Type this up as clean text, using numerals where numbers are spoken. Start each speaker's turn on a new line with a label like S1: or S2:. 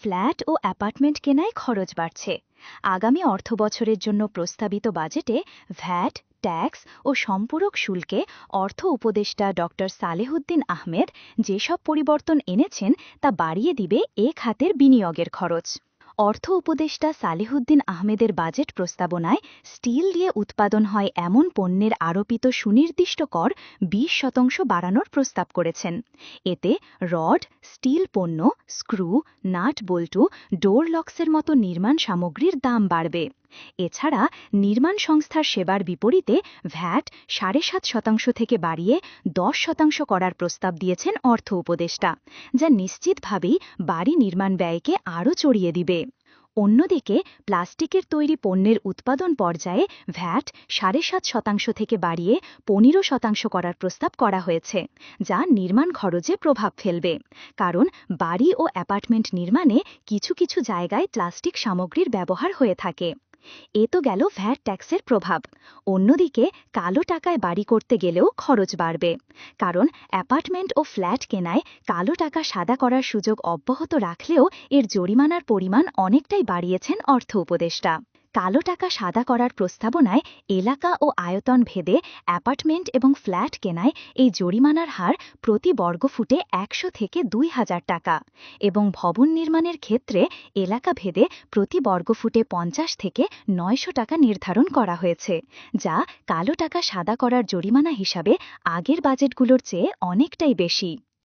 S1: Flat ও apartment কেনায় খরচ বাড়ছে। আগামী অর্থবছরের জন্য প্রস্তাবিত বাজেটে ভ্যাট, ট্যাক্স ও সম্পূরক শুল্কে অর্থ উপদেষ্টা ড সালেহুদ্দিন আহমেদ যেসব পরিবর্তন এনেছেন তা বাড়িয়ে দিবে এ খাতের বিনিয়োগের খরচ। অর্থ উপদেষ্টা সালেহুদ্দিন আহমেদের বাজেট প্রস্তাবনায় স্টিল দিয়ে উৎপাদন হয় এমন পণ্যের আরোপিত সুনির্দিষ্ট কর 20% বাড়ানোর প্রস্তাব করেছেন। এতে রড, স্টিল পণ্য, স্ক্রু, নাট বল্টু, ডোর লক্সের মতো নির্মাণ সামগ্রীর দাম বাড়বে। এছাড়া নির্মাণ সংস্থার সেবার বিপরীতে ভ্যাট 7.5% থেকে বাড়িয়ে 10% করার প্রস্তাব দিয়েছেন অর্থ উপদেষ্টা, যা নিশ্চিতভাবেই বাড়ি নির্মাণ ব্যয়কে আরও চড়িয়ে দিবে। অন্যদিকে প্লাস্টিকের তৈরি পণ্যের উৎপাদন পর্যায়ে ভ্যাট 7.5% থেকে বাড়িয়ে 15% করার প্রস্তাব করা হয়েছে, যা নির্মাণ খরচে প্রভাব ফেলবে। কারণ বাড়ি ও অ্যাপার্টমেন্ট নির্মাণে কিছু কিছু জায়গায় প্লাস্টিক সামগ্রীর ব্যবহার হয়ে থাকে। এ তো গেল ভ্যাট ট্যাক্সের প্রভাব। অন্যদিকে কালো টাকায় বাড়ি করতে গেলেও খরচ বাড়বে, কারণ অ্যাপার্টমেন্ট ও ফ্ল্যাট কেনায় কালো টাকা সাদা করার সুযোগ অব্যাহত রাখলেও এর জরিমানার পরিমাণ অনেকটাই বাড়িয়েছেন অর্থ উপদেষ্টা। কালো টাকা সাদা করার প্রস্তাবনায় এলাকা ও আয়তন ভেদে অ্যাপার্টমেন্ট এবং ফ্ল্যাট কেনায় এই জরিমানার হার প্রতি বর্গফুটে 100 থেকে 2000 টাকা এবং ভবন নির্মাণের ক্ষেত্রে এলাকা ভেদে প্রতি বর্গফুটে 50 থেকে 900 টাকা নির্ধারণ করা হয়েছে, যা কালো টাকা সাদা করার জরিমানা হিসাবে আগের বাজেটগুলোর চেয়ে অনেকটাই বেশি।